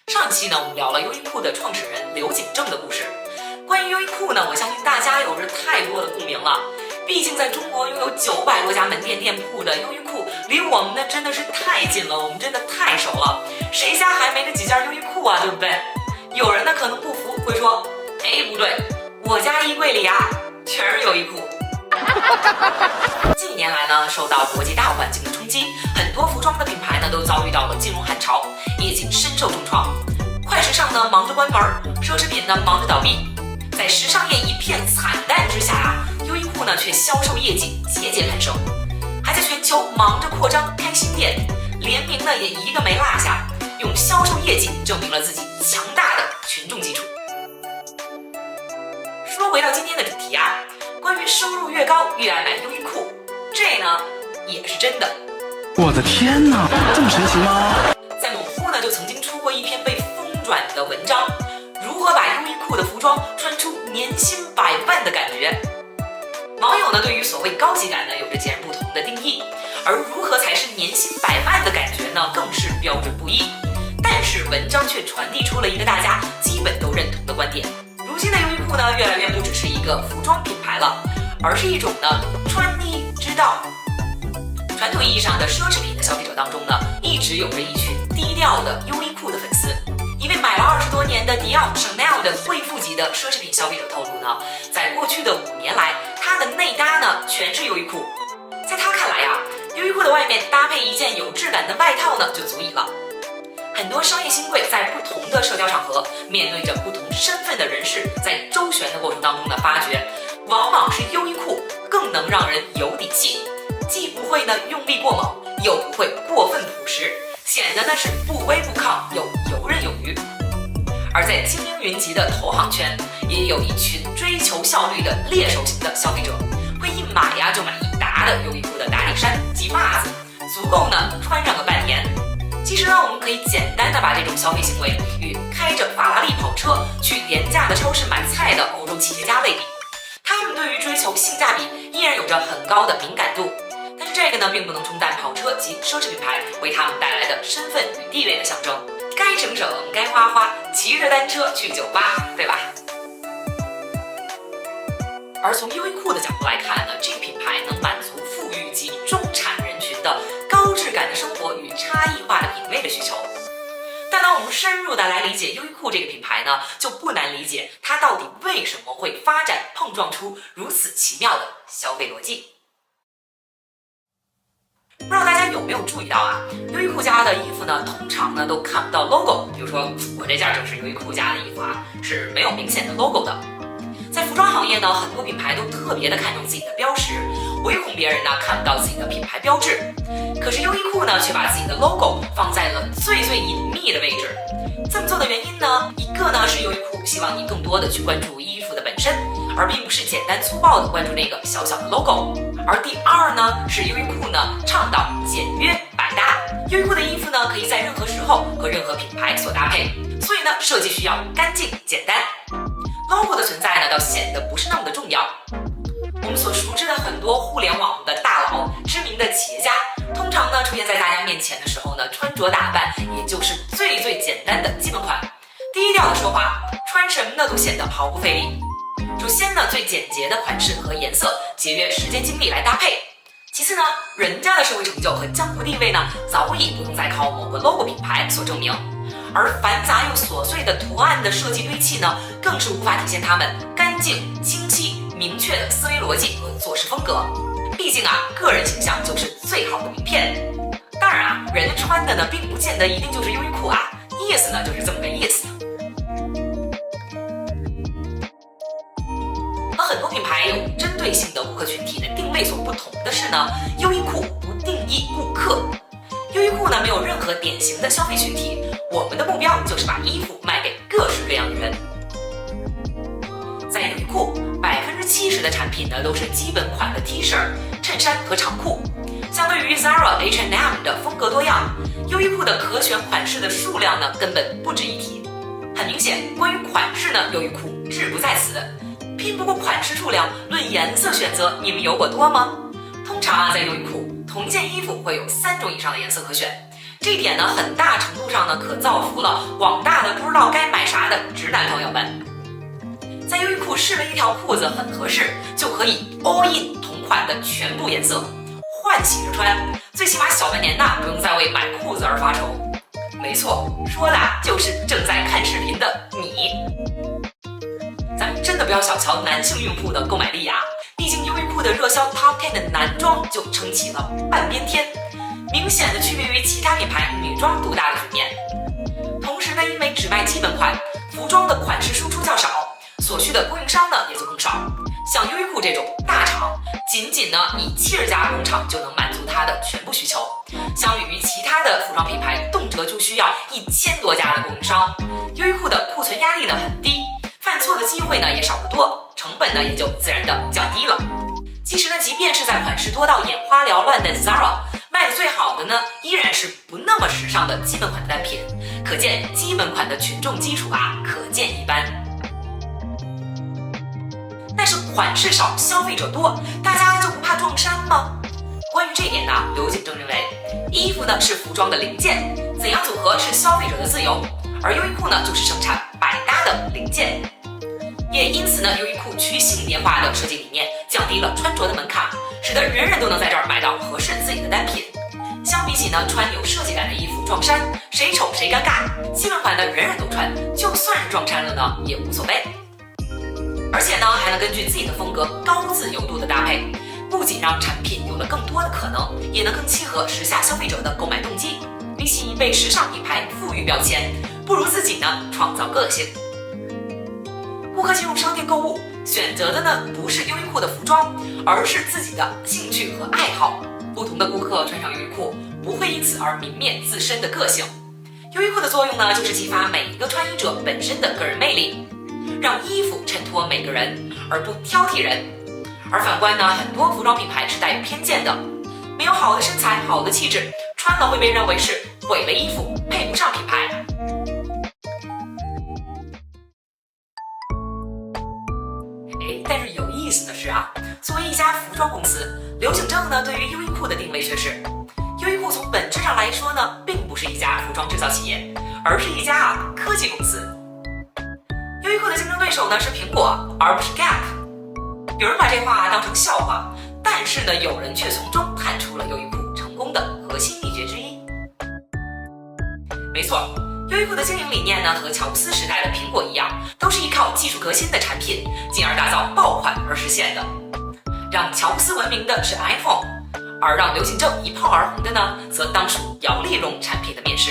上期呢，我们聊了优衣库的创始人刘景正的故事。关于优衣库呢，我相信大家有着太多的共鸣了。毕竟在中国拥有900多家门店店铺的优衣库，离我们呢真的是太近了，我们真的太熟了。谁家还没这几件优衣库啊，对不对？有人呢可能不服，会说：不对，我家衣柜里啊全是优衣库。近年来呢，受到国际大环境的冲击，很多服装的品牌呢都遭遇到了金融寒潮，业绩深受重创。快时尚呢忙着关门，奢侈品呢忙着倒闭，在时尚业一片惨淡之下啊，优衣库呢却销售业绩节节攀升，还在全球忙着扩张开新店，联名呢也一个没落下，用销售业绩证明了自己强大的群众基础。说回到今天的主题啊，关于收入越高越爱买优衣库，这呢也是真的。我的天哪，这么神奇吗？在某乎呢就曾经出过一篇被疯转的文章，如何把优衣库的服装穿出年薪100万的感觉。网友呢对于所谓高级感呢有着截然不同的定义，而如何才是年薪100万的感觉呢更是标准不一。但是文章却传递出了一个大家基本都认同的观点。如今的优衣库呢越来越不只是一个服装品牌了，而是一种呢穿衣之道。传统意义上的奢侈品的消费者当中呢，一直有着一群低调的优衣库的粉丝。一位买了20多年的迪奥、Chanel 的贵妇级的奢侈品消费者透露呢，在过去的5年来，他的内搭呢全是优衣库。在他看来啊，优衣库的外面搭配一件有质感的外套呢就足以了。很多商业新贵在不同的社交场合，面对着不同身份的人士，在周旋的过程当中呢，发觉往往是优衣库更能让人有底气，既不会呢用力过猛，又不会过分朴实，显得呢是不卑不亢，又游刃有余。而在精英云集的投行圈，也有一群追求效率的猎手型的消费者，会一买呀就买一沓的优衣库的打底衫及袜子，足够呢穿上个半年。其实呢，我们可以简单的把这种消费行为与开着法拉利跑车去廉价的超市买菜的欧洲企业家类比，他们对于追求性价比依然有着很高的敏感度。但是这个呢，并不能冲淡跑车及奢侈品牌为他们带来的身份与地位的象征。该省省，该花花，骑着单车去酒吧，对吧？而从优衣库的角度来看呢，这个品牌能满足富裕及中产人群的高质感的生活与差异化的品味的需求。但当我们深入的来理解优衣库这个品牌呢，就不难理解它到底为什么会发展碰撞出如此奇妙的消费逻辑。不知道大家有没有注意到啊，优衣库家的衣服呢，通常呢都看不到 logo。比如说我这件就是优衣库家的衣服啊，是没有明显的 logo 的。在服装行业呢，很多品牌都特别的看重自己的标识，唯恐别人呢看不到自己的品牌标志。可是优衣库呢，却把自己的 logo 放在了最隐秘的位置。这么做的原因呢，一个呢是优衣库希望你更多的去关注衣服的本身，而并不是简单粗暴的关注那个小小的 logo。而第二呢，是优衣库呢倡导简约百搭。优衣库的衣服呢，可以在任何时候和任何品牌所搭配，所以呢，设计需要干净简单。logo 的存在呢，倒显得不是那么的重要。我们所熟知的很多互联网的大佬、知名的企业家，通常呢出现在大家面前的时候呢，穿着打扮也就是最简单的基本款，低调的奢华，穿什么呢都显得毫不费力。首先呢，最简洁的款式和颜色，节约时间精力来搭配。其次呢，人家的社会成就和江湖地位呢，早已不用再靠某个 logo 品牌所证明。而繁杂又琐碎的图案的设计堆砌呢，更是无法体现他们干净、清晰、明确的思维逻辑和做事风格。毕竟啊，个人形象就是最好的名片。当然啊，人家穿的呢，并不见得一定就是优衣库啊，意思呢就是这么个意思。和很多品牌有针对性的顾客群体的定位所不同的是呢，优衣库不定义顾客。优衣库呢没有任何典型的消费群体，我们的目标就是把衣服卖给各式各样的人。在优衣库，70%的产品呢都是基本款的 T 恤、衬衫和长裤。相对于 Zara、H&M 的风格多样，优衣库的可选款式的数量呢根本不值一提。很明显，关于款式呢，优衣库志不在此。拼不过款式数量，论颜色选择，你们有我多吗？通常啊，在优衣库，同一件衣服会有3种以上的颜色可选，这一点呢，很大程度上呢，可造福了广大的不知道该买啥的直男朋友们。在优衣库试了一条裤子很合适，就可以 all in 同款的全部颜色，换洗着穿，最起码小半年呐，不用再为买裤子而发愁。没错，说的就是正在看视频的你。咱们真的不要小瞧男性用户的购买力呀，毕竟优衣库的热销 Top 10的男装就撑起了半边天，明显的区别于其他品牌女装独大的局面。同时呢，因为只卖基本款，服装的款式输出较少，所需的供应商呢也就更少。像优衣库这种大厂，仅呢以70家工厂就能满足它的全部需求，相比于其他的服装品牌，动辄就需要1000多家的供应商。优衣库的库存压力呢很低，犯错的机会呢也少得多，成本呢也就自然的降低了。其实呢，即便是在款式多到眼花缭乱的 Zara， 卖的最好的呢依然是不那么时尚的基本款的单品，可见基本款的群众基础可见一斑。但是款式少，消费者多，大家就不怕撞衫吗？关于这一点呢，刘景正认为，衣服呢是服装的零件，怎样组合是消费者的自由，而优衣库呢就是生产百搭的零件。也因此呢，优衣库趋性别化的设计理念，降低了穿着的门槛，使得人人都能在这儿买到合适自己的单品。相比起呢穿有设计感的衣服撞衫，谁丑谁尴尬，基本款的人人都穿，就算是撞衫了呢也无所谓。而且呢，还能根据自己的风格高自由度的搭配，不仅让产品有了更多的可能，也能更契合时下消费者的购买动机。比起被时尚品牌赋予标签，不如自己呢创造个性。顾客进入商店购物，选择的呢不是优衣库的服装，而是自己的兴趣和爱好。不同的顾客穿上优衣库，不会因此而泯灭自身的个性。优衣库的作用呢，就是激发每一个穿衣者本身的个人魅力，让衣服衬托每个人，而不挑剔人。而反观呢，很多服装品牌是带有偏见的，没有好的身材、好的气质，穿了会被认为是毁了衣服，配不上品牌。但是有意思的是作为一家服装公司，刘景正呢对于优衣库的定位却是，优衣库从本质上来说呢，并不是一家服装制造企业，而是一家科技公司。优衣库的竞争对手呢是苹果，而不是 Gap。有人把这话当成笑话，但是呢，有人却从中看出了优衣库成功的核心秘诀之一。没错，优衣库的经营理念呢，和乔布斯时代的苹果一样，都是依靠技术革新的产品，进而打造爆款而实现的。让乔布斯闻名的是 iPhone， 而让刘景正一炮而红的呢，则当属摇粒绒产品的面世。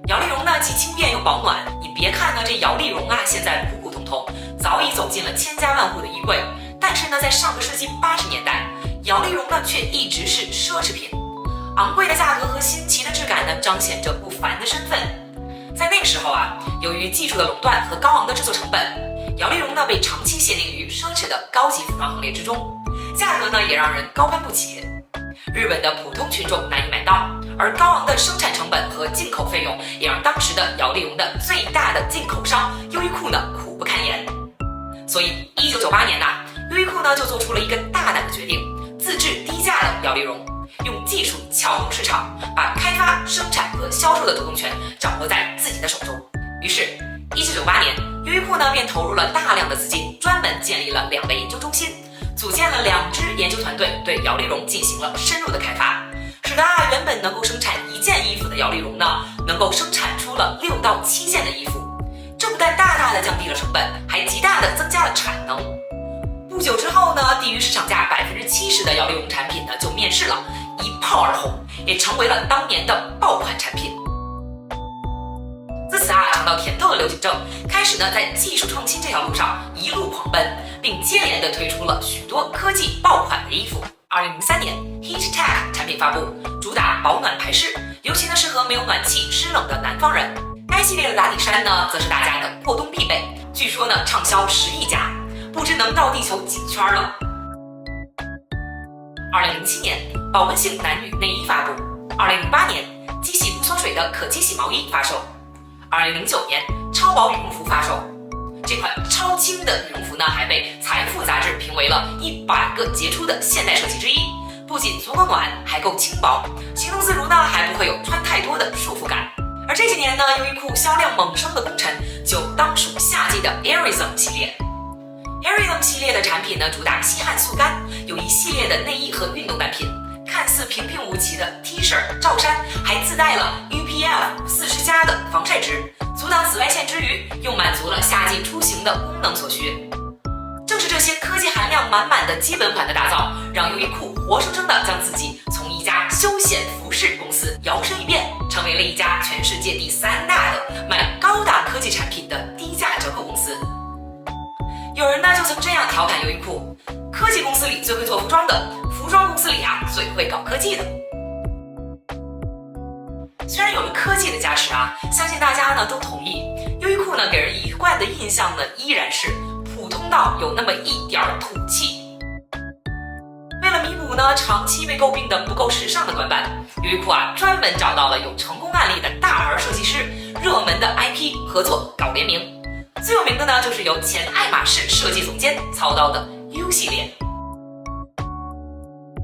摇粒绒呢，既轻便又保暖。你别看呢，这摇粒绒现在普普通通，早已走进了千家万户的衣柜。但是呢，在上个世纪80年代，摇粒绒呢却一直是奢侈品。昂贵的价格和新奇的质感呢，彰显着不凡的身份。在那个时候由于技术的垄断和高昂的制作成本，摇粒绒呢被长期限定于奢侈的高级服装行列之中，价格呢也让人高攀不起。日本的普通群众难以买到，而高昂的生产成本和进口费用也让当时的摇粒绒的最大的进口商优衣库呢苦不堪言。所以1998年优衣库呢就做出了一个大胆的决定，自制低价的摇粒绒，用技术撬动市场，把开发、生产和销售的主动权掌握在自己的手中。于是1998年，优衣库呢便投入了大量的资金，专门建立了2个研究中心，组建了2支研究团队，对摇粒绒进行了深入的开发，使得原本能够生产1件衣服的摇粒绒呢，能够生产出了6到7件的衣服。这不但大大的降低了成本，还极大的增加了产能。不久之后呢，低于市场价70%的摇粒绒产品呢就面世了，一炮而红，也成为了当年的爆款产品。自此尝到甜头的刘景正开始呢在技术创新这条路上一路狂奔，并接连的推出了许多科技爆款的衣服。2003年 Heat Tech 产品发布，主打保暖排湿，尤其呢适合没有暖气湿冷的南方人。该系列的打底衫呢则是大家的过冬必备，据说呢畅销10亿家，不知能绕地球几圈了。2007年保温性男女内衣发布，2008年机洗不缩水的可机洗毛衣发售，2009年超薄羽绒服发售。这款超轻的羽绒服呢，还被《财富》杂志评为了100个杰出的现代设计之一，不仅足够暖，还够轻薄，行动自如呢，还不会有穿太多的束缚感。而这几年呢，优衣库销量猛升的功臣就当属夏季的 Airism 系列。Airism 系列的产品呢，主打吸汗速干，有一系列的内衣和运动单品，看似平平无奇的 T 恤、罩衫，还自带了 UPF 40+的防晒值，阻挡紫外线之余，又满足了夏季出行的功能所需。正是这些科技含量满满的基本款的打造，让优衣库活生生的将自己从一家休闲服饰公司摇身一变，成为了一家全世界第3大的卖高档科技产品的低价折扣公司。有人呢就曾这样调侃优衣库：科技公司里最会做服装的，服装公司里啊最会搞科技的。虽然有了科技的加持啊，相信大家呢都同意，优衣库呢给人一贯的印象呢依然是普通到有那么一点土气。为了弥补呢长期被诟病的不够时尚的短板，优衣库啊专门找到了有成功案例的大牌设计师，热门的 IP 合作搞联名。最有名的呢就是由前爱马仕设计总监操刀的 U 系列。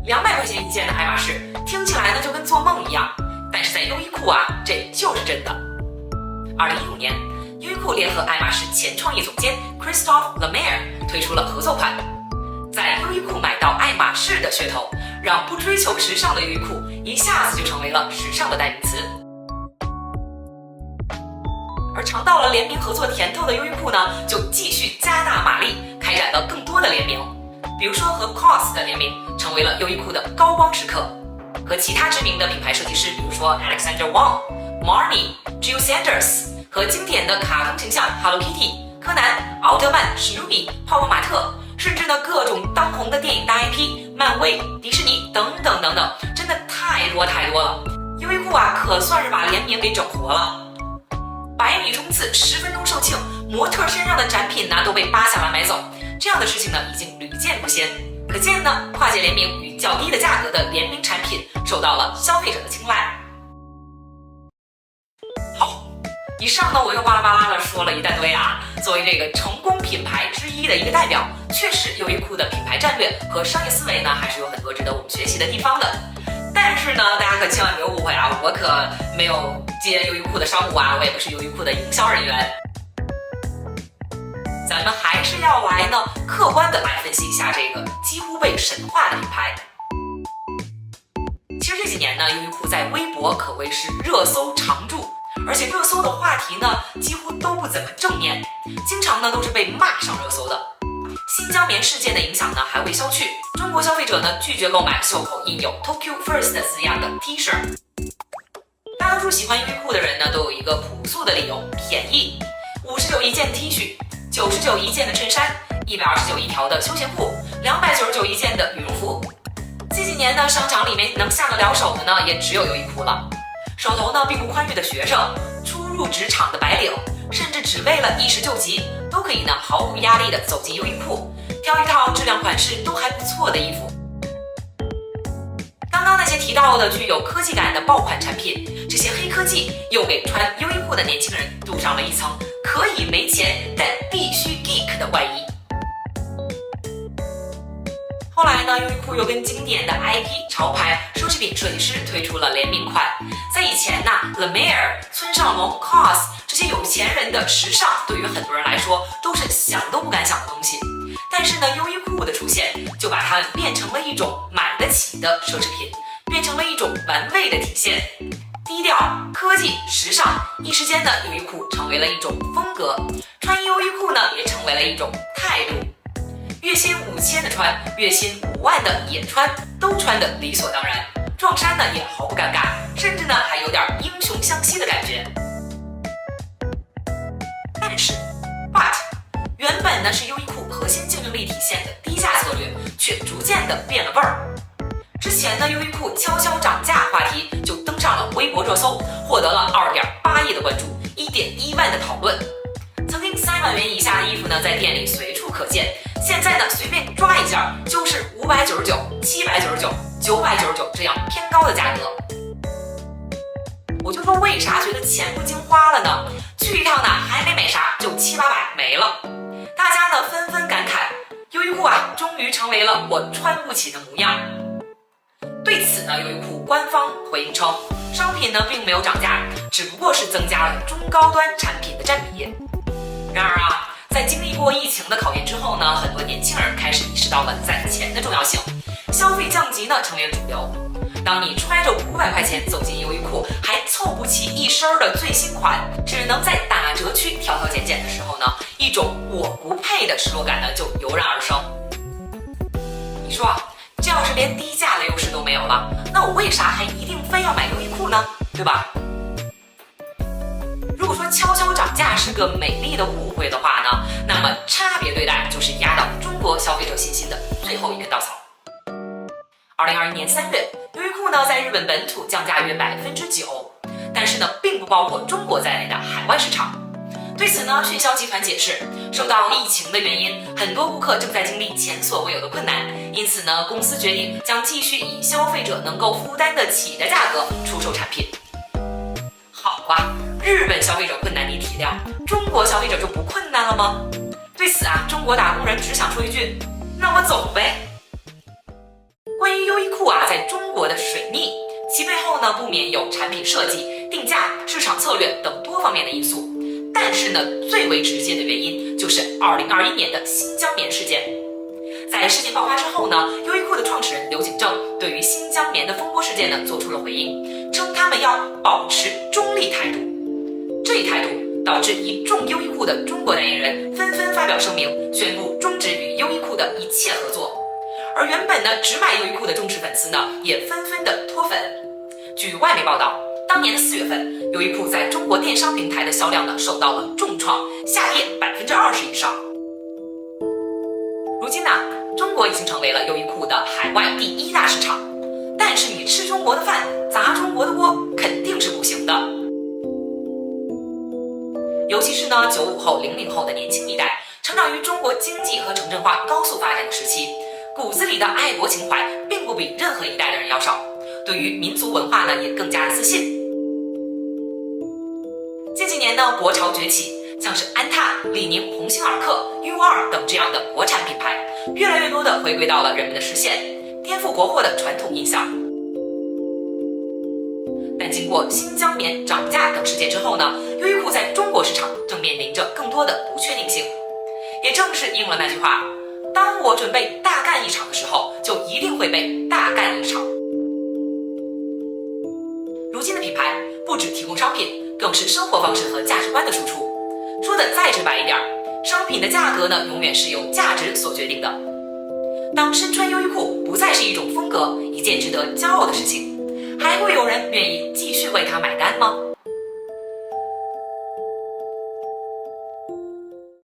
200块钱一件的爱马仕，听起来呢就跟做梦一样，但是在优衣库啊，这就是真的。2015年，优衣库联合爱马仕前创意总监 Christophe Lemaire 推出了合作款，在优衣库买到爱马仕的噱头，让不追求时尚的优衣库一下子就成为了时尚的代名词。而尝到了联名合作甜头的优衣库呢，就继续加大马力，开展了更多的联名，比如说和 COS 的联名，成为了优衣库的高光时刻。和其他知名的品牌设计师，比如说 Alexander Wang、Marni、Jill Sanders， 和经典的卡通形象 Hello Kitty、柯南、奥特曼、史努比、泡泡玛特，甚至呢各种当红的电影大 IP， 漫威、迪士尼等等等等，真的太多了。优衣库啊，可算是把联名给整活了。100米冲刺10分钟售罄，模特身上的展品呢都被扒下来买走，这样的事情呢已经屡见不鲜。可见呢，跨界联名与较低的价格的联名产品受到了消费者的青睐。好，以上呢我又巴拉巴拉的说了一大堆啊。作为这个成功品牌之一的一个代表，确实优衣库的品牌战略和商业思维呢还是有很多值得我们学习的地方的。但是呢，大家可千万别误会啊，我可没有接优衣库的商务啊，我也不是优衣库的营销人员。咱们还是要来呢，客观的来分析一下这个几乎被神化的品牌。其实这几年呢，优衣库在微博可谓是热搜常驻，而且热搜的话题呢，几乎都不怎么正面，经常呢都是被骂上热搜的。新疆棉事件的影响呢还未消去，中国消费者呢拒绝购买袖口印有 Tokyo First 字样的 T 恤。大多数喜欢优衣库的人呢都有一个朴素的理由，便宜，59一件 T 恤。99一件的衬衫，129一条的休闲裤，299一件的羽绒服。这几年呢，商场里面能下得了手的呢，也只有优衣库了。手头呢并不宽裕的学生，初入职场的白领，甚至只为了一时救急，都可以呢毫无压力的走进优衣库，挑一套质量款式都还不错的衣服。刚刚那些提到的具有科技感的爆款产品，这些黑科技又给穿优衣库的年轻人镀上了一层可以没钱但必须 geek 的外衣。后来呢，优衣库又跟经典的 IP 潮牌奢侈品设计师推出了联名款。在以前呢 Lemaire、村上隆、COS 这些有钱人的时尚，对于很多人来说都是想都不敢想的东西。但是呢，优衣库的出现就把它们变成了一种买得起的奢侈品，变成了一种玩味的体现。低调、科技、时尚，一时间呢，优衣库成为了一种风格，穿优衣库呢也成为了一种态度。月薪5000的穿，月薪5万的也穿，都穿得理所当然，撞衫呢也毫不尴尬，甚至呢还有点英雄相惜的感觉。但是 原本呢是优衣库核心竞争力体现的低价策略，却逐渐的变了味儿。之前呢，优衣库悄悄涨价话题就登上了微博热搜，获得了2.8亿的关注，1.1万的讨论。曾经3万元以下的衣服呢，在店里随处可见，现在呢随便抓一件就是599、799、999这样偏高的价格。我就说为啥觉得钱不经花了呢？去一趟呢还没买啥就700-800没了。大家呢纷纷感慨，优衣库啊终于成为了我穿不起的模样。对此呢，优衣库官方回应称，商品呢并没有涨价，只不过是增加了中高端产品的占比。然而啊，在经历过疫情的考验之后呢，很多年轻人开始意识到了攒钱的重要性，消费降级呢成为了主流。当你揣着500块钱走进优衣库，还凑不齐一身的最新款，只能在打折区挑挑拣拣的时候呢，一种我不配的失落感呢就油然而生。你说啊，这要是连低价的优势都没有了，那我为啥还一定非要买优衣库呢？对吧？如果说悄悄涨价是个美丽的误会的话呢，那么差别对待就是压倒中国消费者信心的最后一根稻草。2021年3月，优衣库呢在日本本土降价约9%，但是呢并不包括中国在内的海外市场。对此呢，迅销集团解释，受到疫情的原因，很多顾客正在经历前所未有的困难，因此呢，公司决定将继续以消费者能够负担得起的价格出售产品。好啊，日本消费者困难你体谅，中国消费者就不困难了吗？对此啊，中国打工人只想说一句，那我走呗。关于优衣库啊，在中国的水逆，其背后呢不免有产品设计、定价、市场策略等多方面的因素。但是呢，最为直接的原因就是2021年的新疆棉事件。在事件爆发之后呢，优衣库的创始人刘景正对于新疆棉的风波事件呢做出了回应，称他们要保持中立态度。这一态度导致一众优衣库的中国代言人纷纷发表声明，宣布终止与优衣库的一切合作。而原本呢只买优衣库的忠实粉丝呢，也纷纷的脱粉。据外媒报道，当年的4月份，优衣库在中国电商平台的销量呢受到了重创，下跌20%以上。如今呢，中国已经成为了优衣库的海外第1大市场，但是你吃中国的饭，砸中国的锅，肯定是不行的。尤其是呢95后、00后的年轻一代，成长于中国经济和城镇化高速发展的时期，骨子里的爱国情怀并不比任何一代的人要少，对于民族文化呢也更加的自信。近几年呢，国潮崛起，像是安踏、李宁、鸿星尔克、U2等这样的国产品牌，越来越多的回归到了人们的视线，颠覆国货的传统印象。但经过新疆棉涨价等事件之后呢，优衣库在中国市场正面临着更多的不确定性。也正是应了那句话，当我准备大干一场的时候，就一定会被大干一场。如今的品牌不只提供商品，更是生活方式和价值观的输出。说的再直白一点，商品的价格呢，永远是由价值所决定的。当身穿优衣库不再是一种风格，一件值得骄傲的事情，还会有人愿意继续为它买单吗？